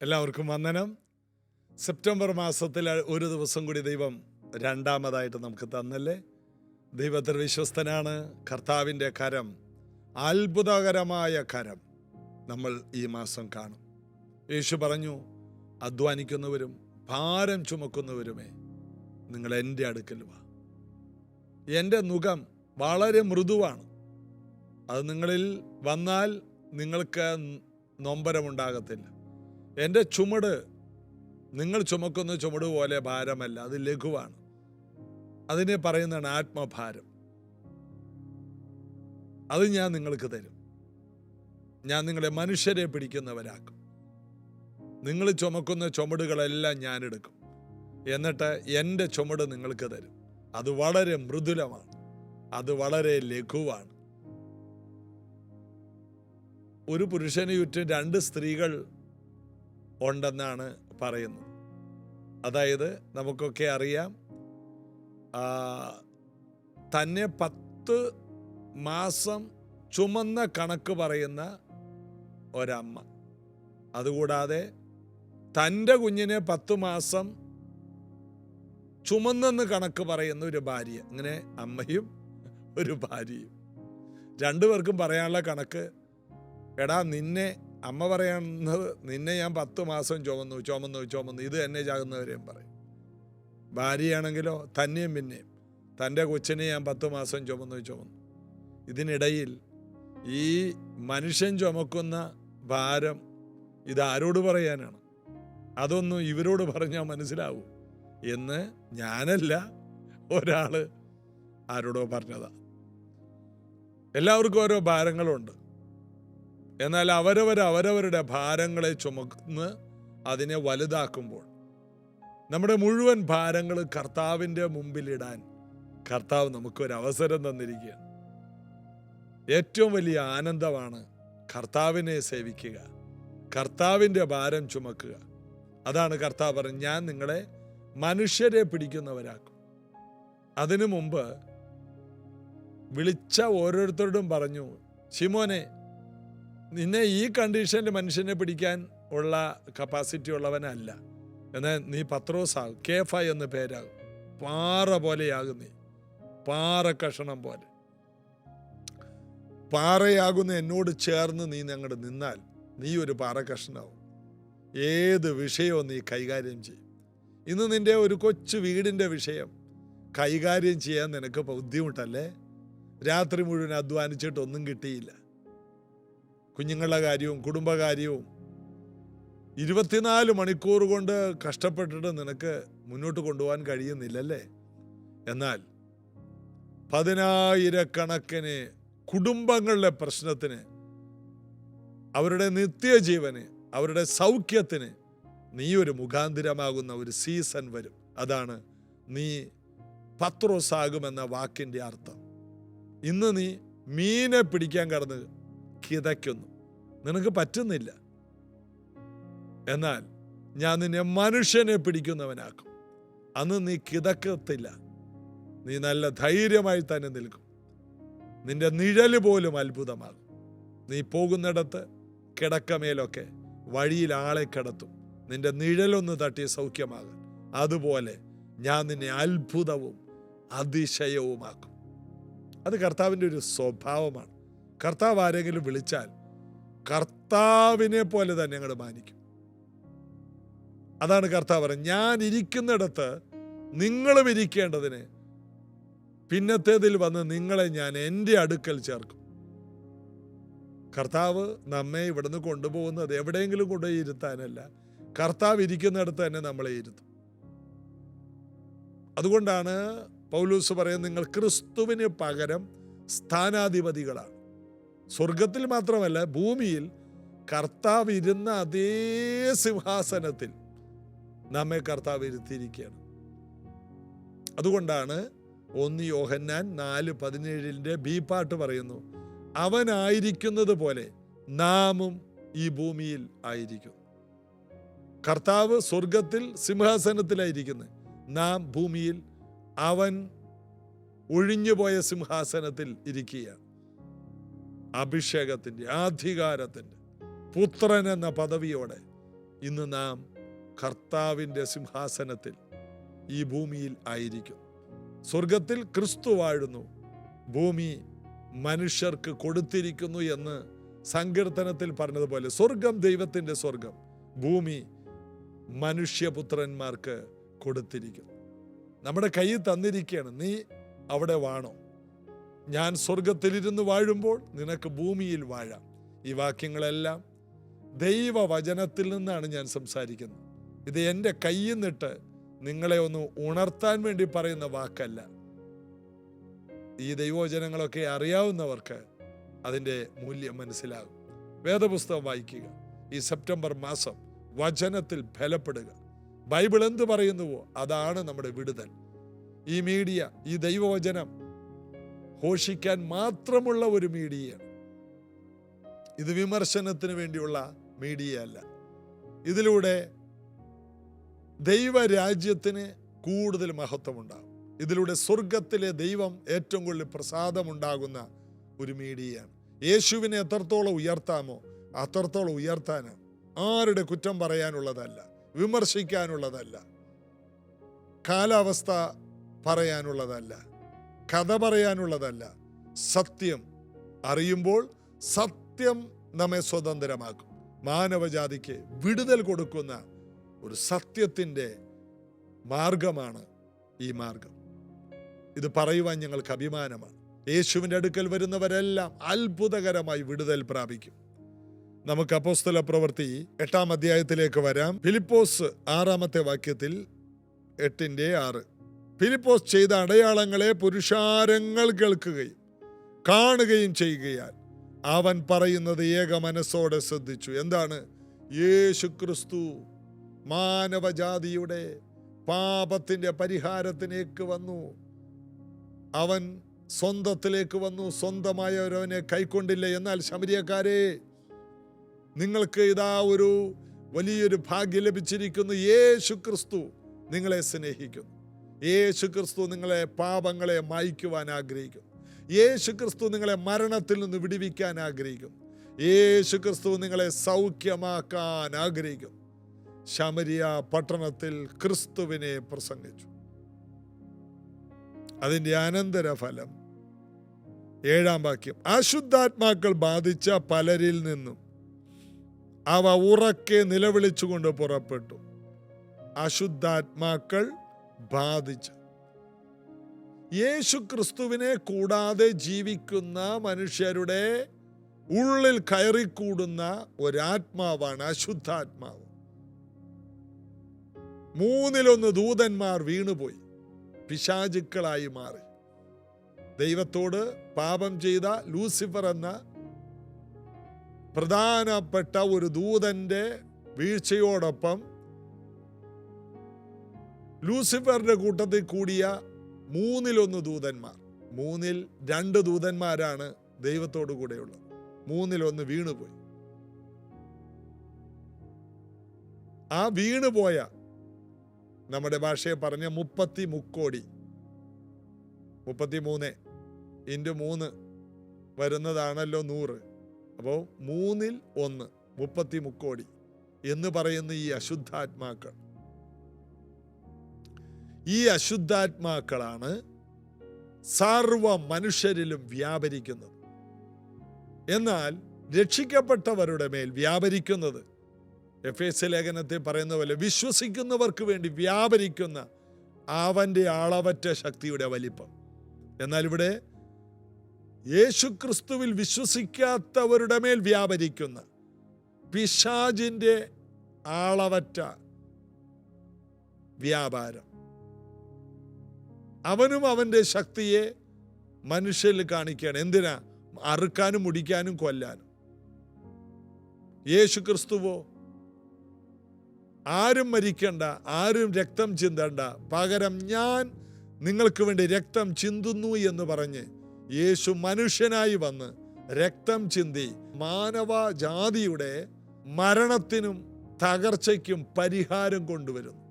എല്ലാവർക്കും വന്ദനം. സെപ്റ്റംബർ മാസത്തിൽ ഒരു ദിവസം കൂടി ദൈവം രണ്ടാമതായിട്ട് നമുക്ക് തന്നല്ലേ. ദൈവത്തിൽ വിശ്വസ്തനാണ്. കർത്താവിൻ്റെ കരം, അത്ഭുതകരമായ കരം നമ്മൾ ഈ മാസം കാണും. യേശു പറഞ്ഞു, അധ്വാനിക്കുന്നവരും ഭാരം ചുമക്കുന്നവരുമേ, നിങ്ങൾ എൻ്റെ അടുക്കൽ വാ. എൻ്റെ നുകം വളരെ മൃദുവാണ്. അത് നിങ്ങളിൽ വന്നാൽ നിങ്ങൾക്ക് നൊമ്പരമുണ്ടാകത്തില്ല. എൻ്റെ ചുമട് നിങ്ങൾ ചുമക്കുന്ന ചുമട് പോലെ ഭാരമല്ല, അത് ലഘുവാണ്. അതിനെ പറയുന്നതാണ് ആത്മഭാരം. അത് ഞാൻ നിങ്ങൾക്ക് തരും. ഞാൻ നിങ്ങളെ മനുഷ്യരെ പിടിക്കുന്നവരാക്കും. നിങ്ങൾ ചുമക്കുന്ന ചുമടുകളെല്ലാം ഞാൻ എടുക്കും. എന്നിട്ട് എൻ്റെ ചുമട് നിങ്ങൾക്ക് തരും. അത് വളരെ മൃദുലമാണ്, അത് വളരെ ലഘുവാണ്. ഒരു പുരുഷന് ചുറ്റും 2 സ്ത്രീകൾ ഉണ്ടെന്നാണ് പറയുന്നത്. അതായത് നമുക്കൊക്കെ അറിയാം, തന്നെ 10 മാസം ചുമന്ന കണക്ക് പറയുന്ന ഒരമ്മ, അതുകൂടാതെ തൻ്റെ കുഞ്ഞിനെ 10 മാസം ചുമന്നെന്ന് കണക്ക് പറയുന്ന ഒരു ഭാര്യ. ഇങ്ങനെ അമ്മയും ഒരു ഭാര്യയും, 2 പേർക്കും പറയാനുള്ള കണക്ക്, എടാ നിന്നെ, അമ്മ പറയുന്നത് നിന്നെ ഞാൻ 10 മാസം ചുമന്നു ഇത് എന്നെ ചാകുന്നവരെയും പറയും. ഭാര്യയാണെങ്കിലോ തന്നെയും പിന്നെയും, തൻ്റെ കൊച്ചിനെ ഞാൻ 10 മാസം ചുമന്നു. ഇതിനിടയിൽ ഈ മനുഷ്യൻ ചുമക്കുന്ന ഭാരം ഇതാരോട് പറയാനാണ്? അതൊന്നും ഇവരോട് പറഞ്ഞാൽ മനസ്സിലാവൂ എന്ന് ഞാനല്ല, ഒരാൾ ആരോടോ പറഞ്ഞതാ. എല്ലാവർക്കും ഓരോ ഭാരങ്ങളുണ്ട്. എന്നാൽ അവരവരുടെ ഭാരങ്ങളെ ചുമന്ന് അതിനെ വലുതാക്കുമ്പോൾ നമ്മുടെ മുഴുവൻ ഭാരങ്ങൾ കർത്താവിൻ്റെ മുമ്പിലിടാൻ കർത്താവ് നമുക്കൊരവസരം തന്നിരിക്കുകയാണ്. ഏറ്റവും വലിയ ആനന്ദമാണ് കർത്താവിനെ സേവിക്കുക, കർത്താവിൻ്റെ ഭാരം ചുമക്കുക. അതാണ് കർത്താവ് പറഞ്ഞു, ഞാൻ നിങ്ങളെ മനുഷ്യരെ പിടിക്കുന്നവരാക്കും. അതിനു മുമ്പ് വിളിച്ച ഓരോരുത്തരോടും പറഞ്ഞു, ശിമോനെ, നിന്നെ ഈ കണ്ടീഷനിൽ മനുഷ്യനെ പിടിക്കാൻ ഉള്ള കപ്പാസിറ്റി ഉള്ളവനല്ല. എന്നാൽ നീ പത്രോസാകും, കേഫ എന്ന് പേരാകും. പാറ പോലെയാകും നീ, പാറ കഷണം പോലെ. പാറയാകുന്ന എന്നോട് ചേർന്ന് നീ ഞങ്ങളുടെ നിന്നാൽ നീ ഒരു പാറ കഷണമാവും. ഏത് വിഷയവും നീ കൈകാര്യം ചെയ്യും. ഇന്ന് നിന്റെ ഒരു കൊച്ചു വീടിൻ്റെ വിഷയം കൈകാര്യം ചെയ്യാൻ നിനക്ക് ബുദ്ധിമുട്ടല്ലേ? രാത്രി മുഴുവൻ അധ്വാനിച്ചിട്ടൊന്നും കിട്ടിയില്ല. കുഞ്ഞുങ്ങളുടെ കാര്യവും കുടുംബകാര്യവും 24 മണിക്കൂർ കൊണ്ട് കഷ്ടപ്പെട്ടിട്ട് നിനക്ക് മുന്നോട്ട് കൊണ്ടുപോകാൻ കഴിയുന്നില്ലല്ലേ? എന്നാൽ 10,000 കുടുംബങ്ങളുടെ പ്രശ്നത്തിന്, അവരുടെ നിത്യജീവന്, അവരുടെ സൗഖ്യത്തിന് നീ ഒരു മുഖാന്തിരമാകുന്ന ഒരു സീസൺ വരും. അതാണ് നീ പത്രോസാകുമെന്ന വാക്കിൻ്റെ അർത്ഥം. ഇന്ന് നീ മീനെ പിടിക്കാൻ കടന്ന് കിതയ്ക്കുന്നു, നിനക്ക് പറ്റുന്നില്ല. എന്നാൽ ഞാൻ നിന്നെ മനുഷ്യനെ പിടിക്കുന്നവനാക്കും. അന്ന് നീ കിതക്കത്തില്ല, നീ നല്ല ധൈര്യമായി തന്നെ നിൽക്കും. നിന്റെ നിഴല് പോലും അത്ഭുതമാകും. നീ പോകുന്നിടത്ത് കിടക്കമേലൊക്കെ വഴിയിൽ ആളെ കിടത്തും, നിന്റെ നിഴലൊന്ന് തട്ടി സൗഖ്യമാകും. അതുപോലെ ഞാൻ നിന്നെ അത്ഭുതവും അതിശയവുമാക്കും. അത് കർത്താവിൻ്റെ ഒരു സ്വഭാവമാണ്. കർത്താവ് ആരെങ്കിലും വിളിച്ചാൽ കർത്താവിനെ പോലെ തന്നെ ഞങ്ങൾ മാനിക്കും. അതാണ് കർത്താവ് പറയുന്നത്, ഞാൻ ഇരിക്കുന്നിടത്ത് നിങ്ങളും ഇരിക്കേണ്ടതിന് പിന്നത്തേതിൽ വന്ന് നിങ്ങളെ ഞാൻ എൻ്റെ അടുക്കൽ ചേർക്കും. കർത്താവ് നമ്മെ ഇവിടുന്ന് കൊണ്ടുപോകുന്നത് എവിടെയെങ്കിലും കൊണ്ടുപോയി ഇരുത്താനല്ല, കർത്താവ് ഇരിക്കുന്നിടത്ത് തന്നെ നമ്മളെ ഇരുത്തും. അതുകൊണ്ടാണ് പൗലോസ് പറയുന്നത്, നിങ്ങൾ ക്രിസ്തുവിന് പകരം സ്ഥാനാധിപതികളാണ്. സ്വർഗത്തിൽ മാത്രമല്ല, ഭൂമിയിൽ കർത്താവ് ഇരുന്ന അതേ സിംഹാസനത്തിൽ നമ്മെ കർത്താവ് ഇരുത്തിയിരിക്കുകയാണ്. അതുകൊണ്ടാണ് 1 യോഹന്നാൻ 4:17 ബി പാട്ട് പറയുന്നു, അവനായിരിക്കുന്നത് പോലെ നാമും ഈ ഭൂമിയിൽ ആയിരിക്കും. കർത്താവ് സ്വർഗത്തിൽ സിംഹാസനത്തിലായിരിക്കുന്നത്, നാം ഭൂമിയിൽ അവൻ ഒഴിഞ്ഞുപോയ സിംഹാസനത്തിൽ ഇരിക്കുകയാണ്. അഭിഷേകത്തിൻ്റെ, അധികാരത്തിൻ്റെ, പുത്രൻ എന്ന പദവിയോടെ ഇന്ന് നാം കർത്താവിൻ്റെ സിംഹാസനത്തിൽ ഈ ഭൂമിയിൽ ആയിരിക്കും. സ്വർഗത്തിൽ ക്രിസ്തു വാഴുന്നു, ഭൂമി മനുഷ്യർക്ക് കൊടുത്തിരിക്കുന്നു എന്ന് സങ്കീർത്തനത്തിൽ പറഞ്ഞതുപോലെ സ്വർഗം ദൈവത്തിൻ്റെ സ്വർഗം, ഭൂമി മനുഷ്യപുത്രന്മാർക്ക് കൊടുത്തിരിക്കുന്നു. നമ്മുടെ കയ്യിൽ തന്നിരിക്കുകയാണ്. നീ അവിടെ വാണോ? ഞാൻ സ്വർഗത്തിലിരുന്ന് വാഴുമ്പോൾ നിനക്ക് ഭൂമിയിൽ വാഴാം. ഈ വാക്യങ്ങളെല്ലാം ദൈവവചനത്തിൽ നിന്നാണ് ഞാൻ സംസാരിക്കുന്നത്. ഇത് എൻ്റെ കയ്യിൽ നിന്നിട്ട് നിങ്ങളെ ഒന്ന് ഉണർത്താൻ വേണ്ടി പറയുന്ന വാക്കല്ല. ഈ ദൈവവചനങ്ങളൊക്കെ അറിയാവുന്നവർക്ക് അതിൻ്റെ മൂല്യം മനസ്സിലാകും. വേദപുസ്തകം വായിക്കുക. ഈ സെപ്റ്റംബർ മാസം വചനത്തിൽ ബലപ്പെടുക. ബൈബിൾ എന്ത് പറയുന്നുവോ അതാണ് നമ്മുടെ വിടുതൽ. ഈ മീഡിയ, ഈ ദൈവവചനം ഘോഷിക്കാൻ മാത്രമുള്ള ഒരു മീഡിയയാണ്. ഇത് വിമർശനത്തിന് വേണ്ടിയുള്ള മീഡിയ അല്ല. ഇതിലൂടെ ദൈവരാജ്യത്തിന് കൂടുതൽ മഹത്വമുണ്ടാകും. ഇതിലൂടെ സ്വർഗത്തിലെ ദൈവം ഏറ്റവും കൂടുതൽ പ്രസാദമുണ്ടാകുന്ന ഒരു മീഡിയയാണ്. യേശുവിനെ എത്രത്തോളം ഉയർത്താമോ അത്രത്തോളം ഉയർത്താനാണ്. ആരുടെ കുറ്റം പറയാനുള്ളതല്ല, വിമർശിക്കാനുള്ളതല്ല, കാലാവസ്ഥ പറയാനുള്ളതല്ല, കഥ പറയാനുള്ളതല്ല. സത്യം അറിയുമ്പോൾ സത്യം നമ്മെ സ്വതന്ത്രമാക്കും. മാനവജാതിക്ക് വിടുതൽ കൊടുക്കുന്ന ഒരു സത്യത്തിൻ്റെ മാർഗമാണ് ഈ മാർഗം. ഇത് പറയുവാൻ ഞങ്ങൾക്ക് അഭിമാനമാണ്. യേശുവിൻ്റെ അടുക്കൽ വരുന്നവരെല്ലാം അത്ഭുതകരമായി വിടുതൽ പ്രാപിക്കും. നമുക്ക് അപ്പോസ്തല പ്രവൃത്തി 8-ാം അധ്യായത്തിലേക്ക് വരാം. ഫിലിപ്പോസ് 6-ാമത്തെ വാക്യത്തിൽ 8:6 ഫിലിപ്പോസ് ചെയ്ത അടയാളങ്ങളെ പുരുഷാരങ്ങൾ കേൾക്കുകയും കാണുകയും ചെയ്യുകയാൽ അവൻ പറയുന്നത് ഏക മനസ്സോടെ ശ്രദ്ധിച്ചു. എന്താണ്? യേശു ക്രിസ്തു മാനവജാതിയുടെ പാപത്തിൻ്റെ പരിഹാരത്തിലേക്ക് വന്നു. അവൻ സ്വന്തത്തിലേക്ക് വന്നു, സ്വന്തമായവരവനെ കൈക്കൊണ്ടില്ല. എന്നാൽ ശമരിയക്കാരെ, നിങ്ങൾക്ക് ഇതാ ഒരു വലിയൊരു ഭാഗ്യം ലഭിച്ചിരിക്കുന്നു. യേശു ക്രിസ്തു നിങ്ങളെ സ്നേഹിക്കുന്നു. യേശു ക്രിസ്തു നിങ്ങളെ പാപങ്ങളെ മായ്ക്കുവാൻ ആഗ്രഹിക്കുന്നു. യേശു ക്രിസ്തു നിങ്ങളെ മരണത്തിൽ നിന്ന് വിടുവിക്കാൻ ആഗ്രഹിക്കുന്നു. യേശു ക്രിസ്തു നിങ്ങളെ സൗഖ്യമാക്കാൻ ആഗ്രഹിക്കുന്നു. ശമരിയ പട്ടണത്തിൽ ക്രിസ്തുവിനെ പ്രസംഗിച്ചു. അതിൻ്റെ അനന്തരഫലം 7-ാം വാക്യം, അശുദ്ധാത്മാക്കൾ ബാധിച്ച പലരിൽ നിന്നും അവ ഉറക്കെ നിലവിളിച്ചുകൊണ്ട് പുറപ്പെട്ടു. അശുദ്ധാത്മാക്കൾ ബാധിച്ച, യേശു ക്രിസ്തുവിനെ കൂടാതെ ജീവിക്കുന്ന മനുഷ്യരുടെ ഉള്ളിൽ കയറിക്കൂടുന്ന ഒരാത്മാവാണ് അശുദ്ധാത്മാവ്. 1/3 ദൂതന്മാർ വീണുപോയി, പിശാചുക്കളായി മാറി. ദൈവത്തോട് പാപം ചെയ്ത ലൂസിഫർ എന്ന പ്രധാനപ്പെട്ട ഒരു ദൂതന്റെ വീഴ്ചയോടൊപ്പം ലൂസിഫറിന്റെ കൂട്ടത്തിൽ കൂടിയ 1/3 ദൂതന്മാർ, 2 ദൂതന്മാരാണ് ദൈവത്തോടു കൂടെയുള്ളത്. 1/3 വീണുപോയി. ആ വീണുപോയ, നമ്മുടെ ഭാഷയെ പറഞ്ഞ 30 മുക്കോടി, 33 × 3 വരുന്നതാണല്ലോ 100. അപ്പോൾ 1/3 30 മുക്കോടി എന്ന് പറയുന്ന ഈ അശുദ്ധാത്മാക്കൾ, ഈ അശുദ്ധാത്മാക്കളാണ് സർവ മനുഷ്യരിലും വ്യാപരിക്കുന്നത്. എന്നാൽ രക്ഷിക്കപ്പെട്ടവരുടെ മേൽ വ്യാപരിക്കുന്നത്, എഫേസ്യ ലേഖനത്തിൽ പറയുന്ന പോലെ, വിശ്വസിക്കുന്നവർക്ക് വേണ്ടി വ്യാപരിക്കുന്ന അവൻ്റെ അളവറ്റ ശക്തിയുടെ വലിപ്പം. എന്നാൽ ഇവിടെ യേശുക്രിസ്തുവിൽ വിശ്വസിക്കാത്തവരുടെ മേൽ വ്യാപരിക്കുന്ന പിശാചിൻ്റെ അളവറ്റ വ്യാപാരം, അവനും അവൻ്റെ ശക്തിയെ മനുഷ്യരിൽ കാണിക്കുകയാണ്. എന്തിനാ? അറുക്കാനും മുടിക്കാനും കൊല്ലാനും. യേശുക്രിസ്തുവോ ആരും മരിക്കണ്ട, ആരും രക്തം ചിന്തണ്ട, പകരം ഞാൻ നിങ്ങൾക്ക് വേണ്ടി രക്തം ചിന്തുന്നു എന്ന് പറഞ്ഞ് യേശു മനുഷ്യനായി വന്ന് രക്തം ചിന്തി മാനവജാതിയുടെ മരണത്തിനും തകർച്ചയ്ക്കും പരിഹാരം കൊണ്ടുവരുന്നു.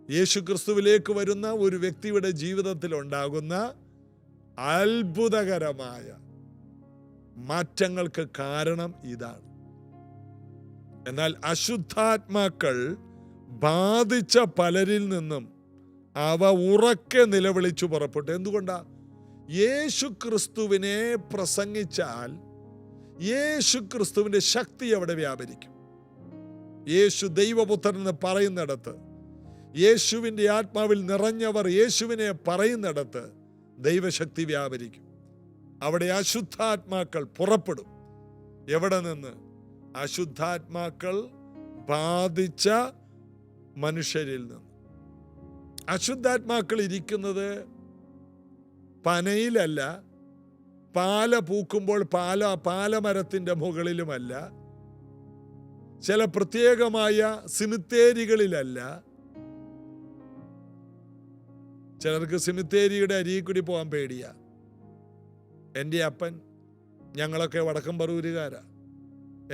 യേശു ക്രിസ്തുവിലേക്ക് വരുന്ന ഒരു വ്യക്തിയുടെ ജീവിതത്തിൽ ഉണ്ടാകുന്ന അത്ഭുതകരമായ മാറ്റങ്ങൾക്ക് കാരണം ഇതാണ്. എന്നാൽ അശുദ്ധാത്മാക്കൾ ബാധിച്ച പലരിൽ നിന്നും അവ ഉറക്കെ നിലവിളിച്ചു പുറപ്പെട്ടു. എന്തുകൊണ്ടാ? യേശു ക്രിസ്തുവിനെ പ്രസംഗിച്ചാൽ യേശു ക്രിസ്തുവിന്റെ ശക്തി അവിടെ വ്യാപരിക്കും. യേശു ദൈവപുത്രൻ എന്ന് പറയുന്നിടത്ത്, യേശുവിൻ്റെ ആത്മാവിൽ നിറഞ്ഞവർ യേശുവിനെ പറയുന്നിടത്ത് ദൈവശക്തി വ്യാപരിക്കും. അവിടെ അശുദ്ധാത്മാക്കൾ പുറപ്പെടും. എവിടെ നിന്ന്? അശുദ്ധാത്മാക്കൾ ബാധിച്ച മനുഷ്യരിൽ നിന്ന്. അശുദ്ധാത്മാക്കൾ ഇരിക്കുന്നത് പനയിലല്ല, പാല പൂക്കുമ്പോൾ പാലമരത്തിൻ്റെ മുകളിലുമല്ല, ചില പ്രത്യേകമായ സിമിത്തേരികളിലല്ല. ചിലർക്ക് സിമിത്തേരിയുടെ അരിയിൽ കൂടി പോകാൻ പേടിയാ. എൻ്റെ അപ്പൻ, ഞങ്ങളൊക്കെ വടക്കം പറവൂരുകാരാ,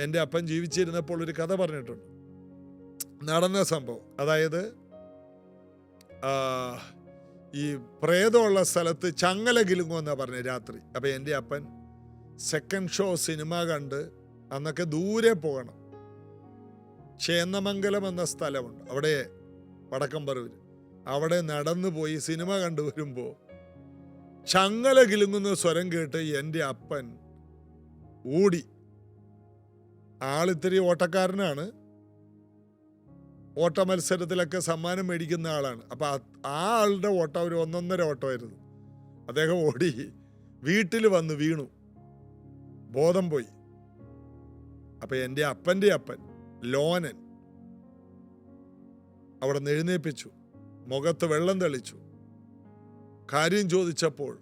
എൻ്റെ അപ്പൻ ജീവിച്ചിരുന്നപ്പോൾ ഒരു കഥ പറഞ്ഞിട്ടുണ്ട്. നടന്ന സംഭവം. അതായത് ഈ പ്രേതമുള്ള സ്ഥലത്ത് ചങ്ങല കിലുങ്ങുമെന്നാണ് പറഞ്ഞത് രാത്രി. അപ്പം എൻ്റെ അപ്പൻ സെക്കൻഡ് ഷോ സിനിമ കണ്ട്, അന്നൊക്കെ ദൂരെ പോകണം, ചേന്നമംഗലം എന്ന സ്ഥലമുണ്ട് അവിടെ വടക്കം പറവൂർ. അവിടെ നടന്നു പോയി സിനിമ കണ്ടു വരുമ്പോൾ ചങ്ങല കിലുങ്ങുന്ന സ്വരം കേട്ട് എൻ്റെ അപ്പൻ ഓടി. ആളിത്തിരി ഓട്ടക്കാരനാണ്, ഓട്ട മത്സരത്തിലൊക്കെ സമ്മാനം മേടിക്കുന്ന ആളാണ്. അപ്പം ആ ആളുടെ ഓട്ടം ഒരു 1.5 ഓട്ടമായിരുന്നു. അദ്ദേഹം ഓടി വീട്ടിൽ വന്ന് വീണു, ബോധം പോയി. അപ്പം എൻ്റെ അപ്പൻ്റെ അപ്പൻ ലോനൻ അവിടെ നിന്ന് എഴുന്നേൽപ്പിച്ചു, മുഖത്ത് വെള്ളം തെളിച്ചു. കാര്യം ചോദിച്ചപ്പോൾ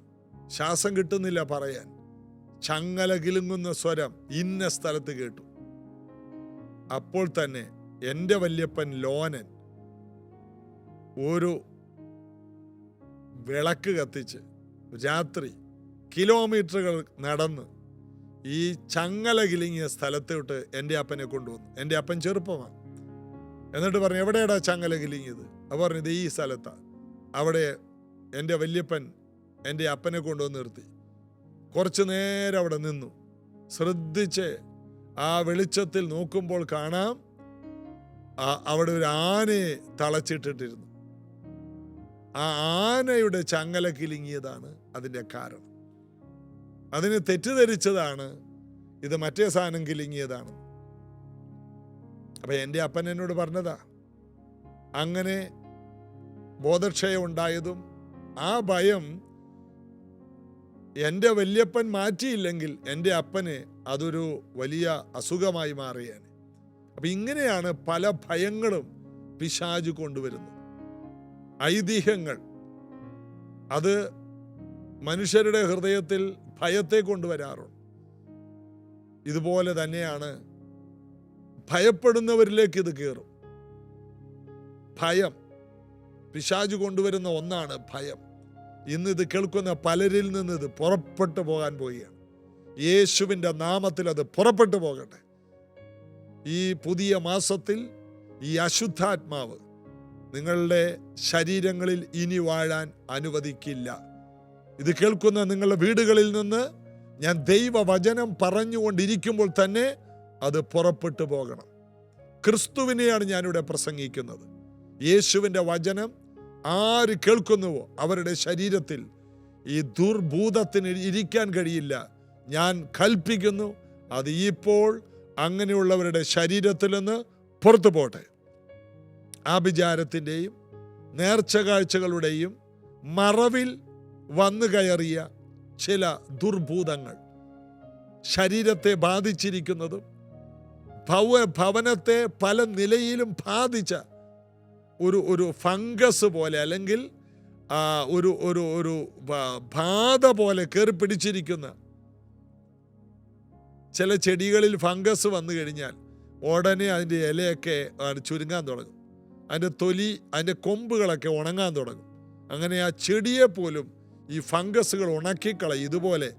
ശ്വാസം കിട്ടുന്നില്ല പറയാൻ. ചങ്ങല കിലുങ്ങുന്ന സ്വരം ഇന്ന സ്ഥലത്ത് കേട്ടു. അപ്പോൾ തന്നെ എൻ്റെ വല്യപ്പൻ ലോനൻ ഒരു വിളക്ക് കത്തിച്ച് രാത്രി കിലോമീറ്ററുകൾ നടന്ന് ഈ ചങ്ങല കിലുങ്ങിയ സ്ഥലത്തോട്ട് എൻ്റെ അപ്പനെ കൊണ്ടുവന്നു. എൻ്റെ അപ്പൻ ചെറുപ്പമാണ്. എന്നിട്ട് പറഞ്ഞു, എവിടെയാടാ ചങ്ങല കിലുങ്ങിയത്? അവർ പറഞ്ഞു, ഇത് ഈ സ്ഥലത്താണ്. അവിടെ എൻ്റെ വല്യപ്പൻ എൻ്റെ അപ്പനെ കൊണ്ടുവന്ന് നിർത്തി. കുറച്ച് നേരം അവിടെ നിന്നു. ശ്രദ്ധിച്ച് ആ വെളിച്ചത്തിൽ നോക്കുമ്പോൾ കാണാം, അവിടെ ഒരു ആനയെ തളച്ചിട്ടിട്ടിരുന്നു. ആ ആനയുടെ ചങ്ങല കിലുങ്ങിയതാണ് അതിൻ്റെ കാരണം. അതിന് തെറ്റിദ്ധരിച്ചതാണ് ഇത് മറ്റേ സാധനം കിലുങ്ങിയതാണ്. അപ്പൊ എൻ്റെ അപ്പൻ എന്നോട് പറഞ്ഞതാ, അങ്ങനെ ബോധക്ഷയം ഉണ്ടായതും ആ ഭയം എൻ്റെ വല്യപ്പൻ മാറ്റിയില്ലെങ്കിൽ എൻ്റെ അപ്പന് അതൊരു വലിയ അസുഖമായി മാറിയാണ്. അപ്പം ഇങ്ങനെയാണ് പല ഭയങ്ങളും പിശാച് കൊണ്ടുവരുന്നത്. ഐതിഹ്യങ്ങൾ അത് മനുഷ്യരുടെ ഹൃദയത്തിൽ ഭയത്തെ കൊണ്ടുവരാറുണ്ട്. ഇതുപോലെ തന്നെയാണ് ഭയപ്പെടുന്നവരിലേക്ക് ഇത് കയറും. ഭയം പിശാച് കൊണ്ടുവരുന്ന ഒന്നാണ് ഭയം. ഇന്ന് ഇത് കേൾക്കുന്ന പലരിൽ നിന്ന് ഇത് പുറപ്പെട്ടു പോകാൻ പോവുകയാണ്. യേശുവിൻ്റെ നാമത്തിൽ അത് പുറപ്പെട്ടു പോകട്ടെ. ഈ പുതിയ മാസത്തിൽ ഈ അശുദ്ധാത്മാവ് നിങ്ങളുടെ ശരീരങ്ങളിൽ ഇനി വാഴാൻ അനുവദിക്കില്ല. ഇത് കേൾക്കുന്ന നിങ്ങളുടെ വീടുകളിൽ നിന്ന് ഞാൻ ദൈവവചനം പറഞ്ഞുകൊണ്ടിരിക്കുമ്പോൾ തന്നെ അത് പുറപ്പെട്ടു പോകണം. ക്രിസ്തുവിനെയാണ് ഞാനിവിടെ പ്രസംഗിക്കുന്നത്. യേശുവിൻ്റെ വചനം ആര് കേൾക്കുന്നുവോ അവരുടെ ശരീരത്തിൽ ഈ ദുർഭൂതത്തിന് ഇരിക്കാൻ കഴിയില്ല. ഞാൻ കൽപ്പിക്കുന്നു, അത് ഇപ്പോൾ അങ്ങനെയുള്ളവരുടെ ശരീരത്തിൽ നിന്ന് പുറത്തു പോട്ടെ. ആഭിചാരത്തിൻ്റെയും നേർച്ച കാഴ്ചകളുടെയും മറവിൽ വന്നു കയറിയ ചില ദുർഭൂതങ്ങൾ ശരീരത്തെ ബാധിച്ചിരിക്കുന്നതും ഭവനത്തെ പല നിലയിലും ബാധിച്ച ഒരു ഫംഗസ് പോലെ അല്ലെങ്കിൽ ഒരു ബാധ പോലെ കയറി പിടിച്ചിരിക്കുന്ന ചില ചെടികളിൽ ഫംഗസ് വന്നു കഴിഞ്ഞാൽ ഉടനെ അതിൻ്റെ ഇലയൊക്കെ ചുരുങ്ങാൻ തുടങ്ങും, അതിൻ്റെ തൊലി, അതിൻ്റെ കൊമ്പുകളൊക്കെ ഉണങ്ങാൻ തുടങ്ങും. അങ്ങനെ ആ ചെടിയെ പോലും ഈ ഫംഗസുകൾ ഉണക്കിക്കളയും. ഇതുപോലെ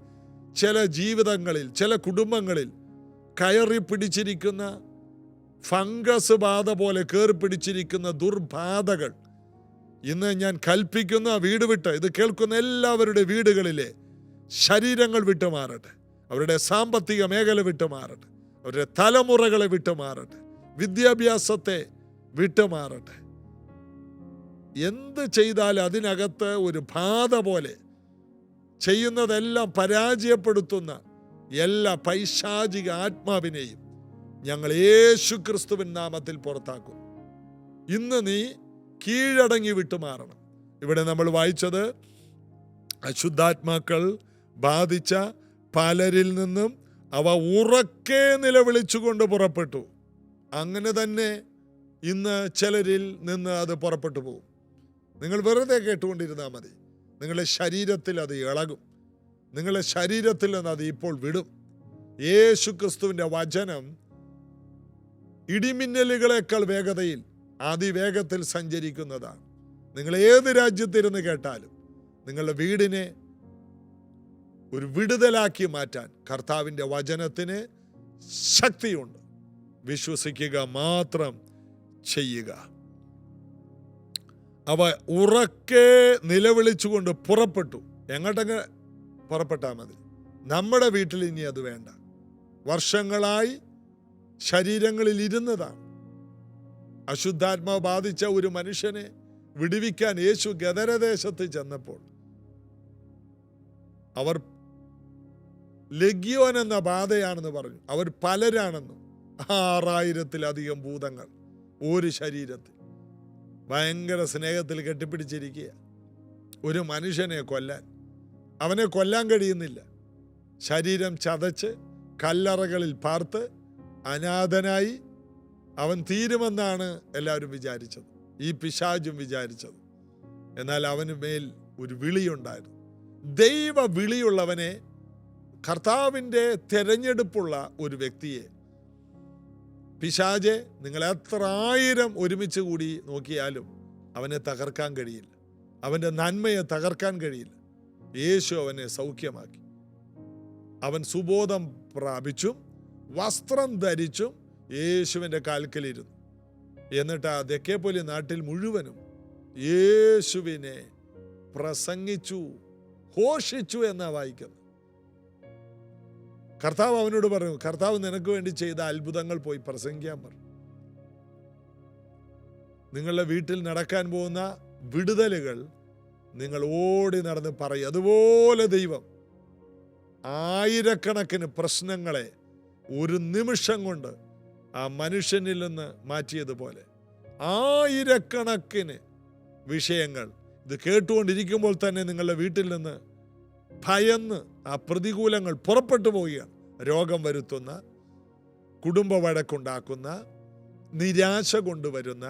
ചില ജീവിതങ്ങളിൽ, ചില കുടുംബങ്ങളിൽ കയറി പിടിച്ചിരിക്കുന്ന ഫംഗസ് ബാധ പോലെ കയറി പിടിച്ചിരിക്കുന്ന ദുർബാധകൾ ഇന്ന് ഞാൻ കൽപ്പിക്കുന്ന വീട് വിട്ട് ഇത് കേൾക്കുന്ന എല്ലാവരുടെ വീടുകളിലെ ശരീരങ്ങൾ വിട്ടുമാറട്ടെ, അവരുടെ സാമ്പത്തിക മേഖല വിട്ടുമാറട്ടെ, അവരുടെ തലമുറകളെ വിട്ടുമാറട്ടെ. വിദ്യാഭ്യാസത്തെ വിട്ടുമാറട്ടെ. എന്ത് ചെയ്താലും അതിനകത്ത് ഒരു ബാധ പോലെ ചെയ്യുന്നതെല്ലാം പരാജയപ്പെടുത്തുന്ന എല്ലാ പൈശാചിക ആത്മാവിനെയും ഞങ്ങൾ യേശു ക്രിസ്തുവിൻ നാമത്തിൽ പുറത്താക്കും. ഇന്ന് നീ കീഴടങ്ങി വിട്ടുമാറണം. ഇവിടെ നമ്മൾ വായിച്ചത് അശുദ്ധാത്മാക്കൾ ബാധിച്ച പലരിൽ നിന്നും അവ ഉറക്കെ നിലവിളിച്ചുകൊണ്ട് പുറപ്പെട്ടു. അങ്ങനെ തന്നെ ഇന്ന് ചിലരിൽ നിന്ന് അത് പുറപ്പെട്ടു പോകും. നിങ്ങൾ വെറുതെ കേട്ടുകൊണ്ടിരുന്നാൽ മതി. നിങ്ങളുടെ ശരീരത്തിൽ അത് ഇളകും. നിങ്ങളുടെ ശരീരത്തിൽ നിന്ന് അത് ഇപ്പോൾ വിടും. യേശു ക്രിസ്തുവിൻ്റെ വചനം ഇടിമിന്നലുകളേക്കാൾ വേഗതയിൽ അതിവേഗത്തിൽ സഞ്ചരിക്കുന്നതാണ്. നിങ്ങൾ ഏത് രാജ്യത്തിരുന്ന് കേട്ടാലും നിങ്ങളുടെ വീടിനെ ഒരു വിടുതലാക്കി മാറ്റാൻ കർത്താവിൻ്റെ വചനത്തിന് ശക്തിയുണ്ട്. വിശ്വസിക്കുക മാത്രം ചെയ്യുക. അവ ഉറക്കെ നിലവിളിച്ചുകൊണ്ട് പുറപ്പെട്ടു. എങ്ങോട്ടങ്ങ് പുറപ്പെട്ടാൽ മതി. നമ്മുടെ വീട്ടിൽ ഇനി അത് വേണ്ട. വർഷങ്ങളായി ശരീരങ്ങളിൽ ഇരുന്നതാണ്. അശുദ്ധാത്മാവ് ബാധിച്ച ഒരു മനുഷ്യനെ വിടുവിക്കാൻ യേശു ഗദരദേശത്ത് ചെന്നപ്പോൾ അവർ ലെഗ്യോൻ എന്ന ബാധയാണെന്ന് പറഞ്ഞു. അവർ പലരാണെന്നും 6000-ത്തിലധികം ഭൂതങ്ങൾ ഒരു ശരീരത്തിൽ ഭയങ്കര സ്നേഹത്തിൽ കെട്ടിപ്പിടിച്ചിരിക്കുക. ഒരു മനുഷ്യനെ കൊല്ലാൻ, അവനെ കൊല്ലാൻ കഴിയുന്നില്ല. ശരീരം ചതച്ച് കല്ലറകളിൽ പാർത്ത് അനാഥനായി അവൻ തീരുമെന്നാണ് എല്ലാവരും വിചാരിച്ചത്, ഈ പിശാചും വിചാരിച്ചത്. എന്നാൽ അവന് മേൽ ഒരു വിളിയുണ്ടായിരുന്നു. ദൈവ വിളിയുള്ളവനെ, കർത്താവിൻ്റെ തെരഞ്ഞെടുപ്പുള്ള ഒരു വ്യക്തിയെ പിശാചെ നിങ്ങൾ എത്ര 1000 ഒരുമിച്ച് കൂടി നോക്കിയാലും അവനെ തകർക്കാൻ കഴിയില്ല. അവൻ്റെ നന്മയെ തകർക്കാൻ കഴിയില്ല. യേശു അവനെ സൗഖ്യമാക്കി. അവൻ സുബോധം പ്രാപിച്ചും വസ്ത്രം ധരിച്ചും യേശുവിൻ്റെ കാൽക്കലിരുന്നു. എന്നിട്ട് ആ ദെക്കേപ്പൊലി നാട്ടിൽ മുഴുവനും യേശുവിനെ പ്രസംഗിച്ചു, ഘോഷിച്ചു എന്നാ വായിക്കുന്നത്. കർത്താവ് അവനോട് പറഞ്ഞു, കർത്താവ് നിനക്ക് വേണ്ടി ചെയ്ത അത്ഭുതങ്ങൾ പോയി പ്രസംഗിക്കാൻ പറഞ്ഞു. നിങ്ങളുടെ വീട്ടിൽ നടക്കാൻ പോകുന്ന വിടുതലുകൾ നിങ്ങൾ ഓടി നടന്ന് പറയും. അതുപോലെ ദൈവം 1000കണക്കിന് പ്രശ്നങ്ങളെ ഒരു നിമിഷം കൊണ്ട് ആ മനുഷ്യനിൽ നിന്ന് മാറ്റിയതുപോലെ 1000കണക്കിന് വിഷയങ്ങൾ ഇത് കേട്ടുകൊണ്ടിരിക്കുമ്പോൾ തന്നെ നിങ്ങളുടെ വീട്ടിൽ നിന്ന് ഭയന്ന് ആ പ്രതികൂലങ്ങൾ പുറപ്പെട്ടു പോവുകയാണ്. രോഗം വരുത്തുന്ന, കുടുംബ വഴക്കുണ്ടാക്കുന്ന, നിരാശ കൊണ്ടുവരുന്ന,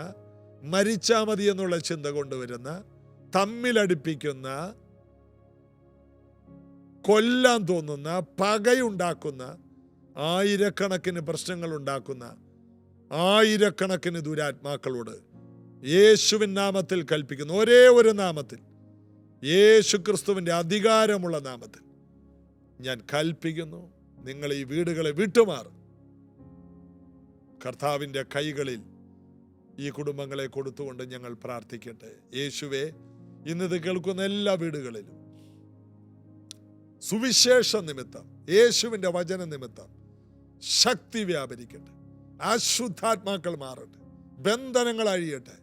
മരിച്ചാ മതി എന്നുള്ള ചിന്ത കൊണ്ടുവരുന്ന, തമ്മിലടിപ്പിക്കുന്ന, കൊല്ലാൻ തോന്നുന്ന, പകയുണ്ടാക്കുന്ന, 1000കണക്കിന് പ്രശ്നങ്ങൾ ഉണ്ടാക്കുന്ന 1000കണക്കിന് ദുരാത്മാക്കളോട് യേശുവിൻ നാമത്തിൽ കൽപ്പിക്കുന്നു. ഒരേ ഒരു നാമത്തിൽ, യേശു ക്രിസ്തുവിൻ്റെ അധികാരമുള്ള നാമത്തിൽ ഞാൻ കൽപ്പിക്കുന്നു, നിങ്ങൾ ഈ വീടുകളെ വിട്ടുമാറും. കർത്താവിൻ്റെ കൈകളിൽ ഈ കുടുംബങ്ങളെ കൊടുത്തുകൊണ്ട് ഞങ്ങൾ പ്രാർത്ഥിക്കട്ടെ. യേശുവേ, ഇന്നത് കേൾക്കുന്ന എല്ലാ വീടുകളിലും സുവിശേഷ നിമിത്തം, യേശുവിൻ്റെ വചന നിമിത്തം ശക്തി വ്യാപരിക്കട്ടെ. അശുദ്ധാത്മാക്കൾ മാറട്ടെ, ബന്ധനങ്ങൾ അഴിയട്ടെ.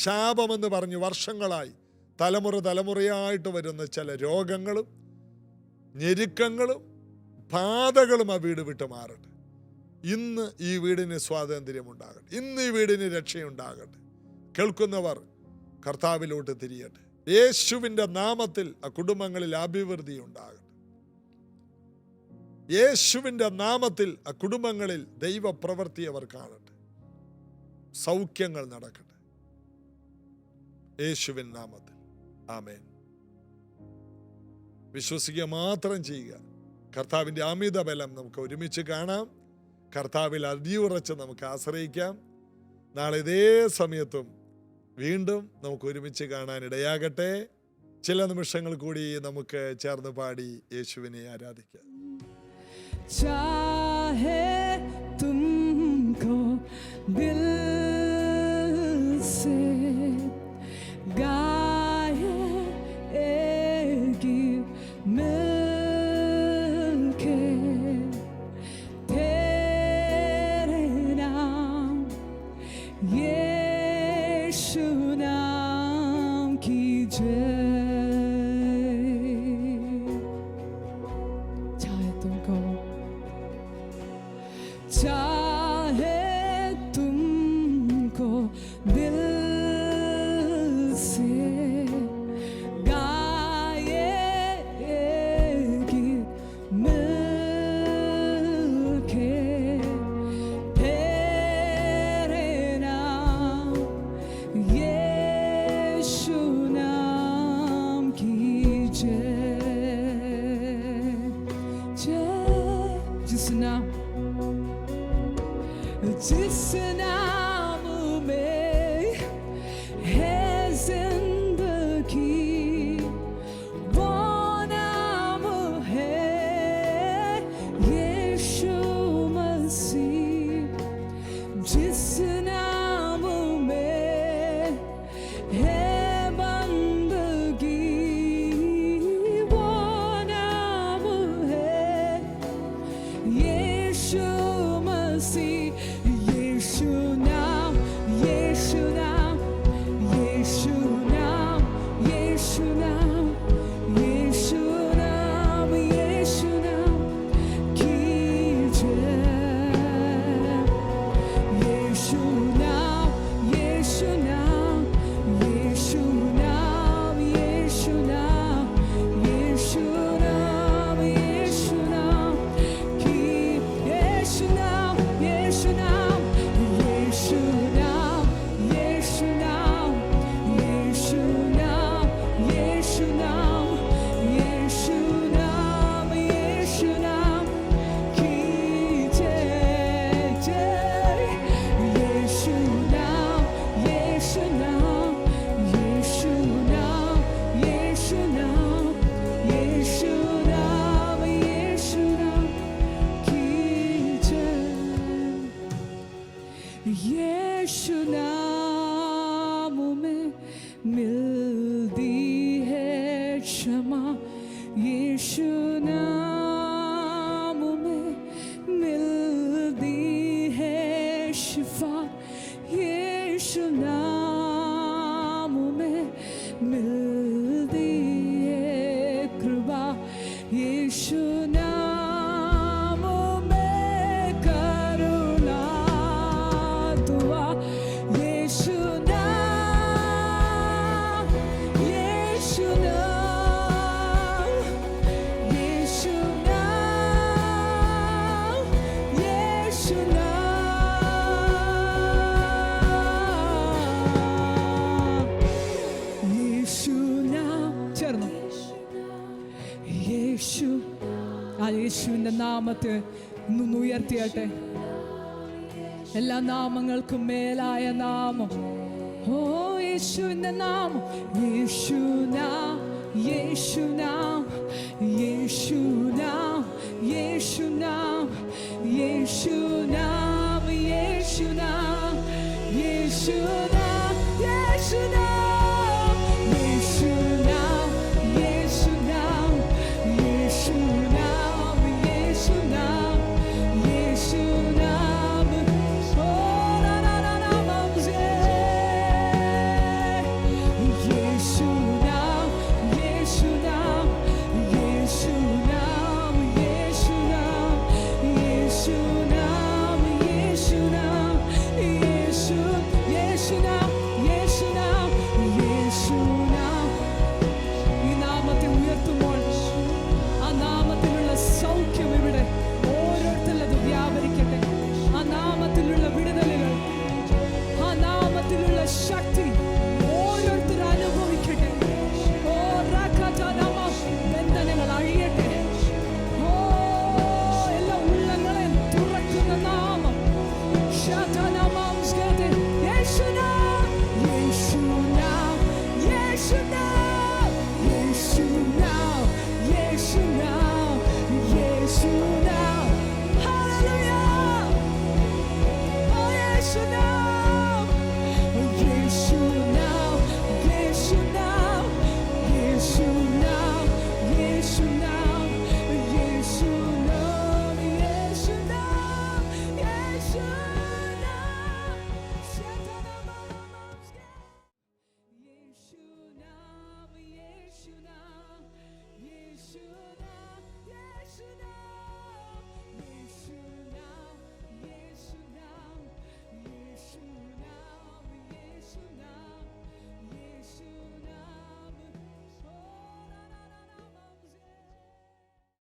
ശാപമെന്ന് പറഞ്ഞ് വർഷങ്ങളായി തലമുറയായിട്ട് വരുന്ന ചില രോഗങ്ങളും ഞെരുക്കങ്ങളും ബാധകളും ആ വീട് വിട്ട് മാറട്ടെ. ഇന്ന് ഈ വീടിന് സ്വാതന്ത്ര്യമുണ്ടാകട്ടെ. ഇന്ന് ഈ വീടിന് രക്ഷയുണ്ടാകട്ടെ. കേൾക്കുന്നവർ കർത്താവിലോട്ട് തിരിയട്ടെ. യേശുവിൻ്റെ നാമത്തിൽ ആ കുടുംബങ്ങളിൽ അഭിവൃദ്ധി ഉണ്ടാകട്ടെ. യേശുവിൻ്റെ നാമത്തിൽ ആ കുടുംബങ്ങളിൽ ദൈവപ്രവൃത്തി അവർ കാണട്ടെ. സൗഖ്യങ്ങൾ നടക്കട്ടെ. യേശുവിൻ നാമത്തിൽ ആമേൻ. വിശ്വസിക്കുക മാത്രം ചെയ്യുക. കർത്താവിൻ്റെ അമിത ബലം നമുക്ക് ഒരുമിച്ച് കാണാം. കർത്താവിൽ അടിയുറച്ച് നമുക്ക് ആശ്രയിക്കാം. നാളെ ഇതേ സമയത്തും വീണ്ടും നമുക്ക് ഒരുമിച്ച് കാണാൻ ഇടയാകട്ടെ. ചില നിമിഷങ്ങൾ കൂടി നമുക്ക് ചേർന്ന് പാടി യേശുവിനെ ആരാധിക്കാം. चाहे तुमको दिल से गाए एक गीत मिलके तेरे नाम यीशु नाम की जय। चाहे तुमको दिल से गाएगी मिलके तेरे नाम यीशु नाम की जय। जिस नाम में है जिंदगी वो नाम है यीशु मसीह। जिस नाम में है बंदगी वो नाम है यीशु मसीह। यीशु नाम यीशु नाम यीशु नाम यीशु नाम यीशु नाम यीशु नाम की जय। यीशु नाम यीशु नाम यीशु नाम यीशु नाम यीशु नाम यीशु नाम की यीशु नाम यीशु नाम यीशु नाम यीशु नाम यीशु नाम यीशु नाम यीशु नाम यीशु नाम की जय जय। यीशु नाम यीशु नाम यीशु नाम यीशु नाम यीशु नाम यीशु नाम की जय। यीशु नाम में मिलती है क्षमा। यीशु नाम में मिलती है शिफा। यीशु नाम में मिलती है कृपा। यीशु नाम में करुणा दुआ। यीशु नाम यीशु नाम यीशु नाम यीशु नाम यीशु नाम। ചേർന്നു യേശു ആ യേശുവിൻ്റെ നാമത്തെ ഇന്ന് ഉയർത്തിയാട്ടെ. എല്ലാ നാമങ്ങൾക്കും മേലായ നാമം ഓ യേശുവിൻ്റെ നാമം. യേശു നാം യേശു നാം യേശു നാം യേശു നാം യേശു നാം യേശു നാം യേശു നാം യേശു നാം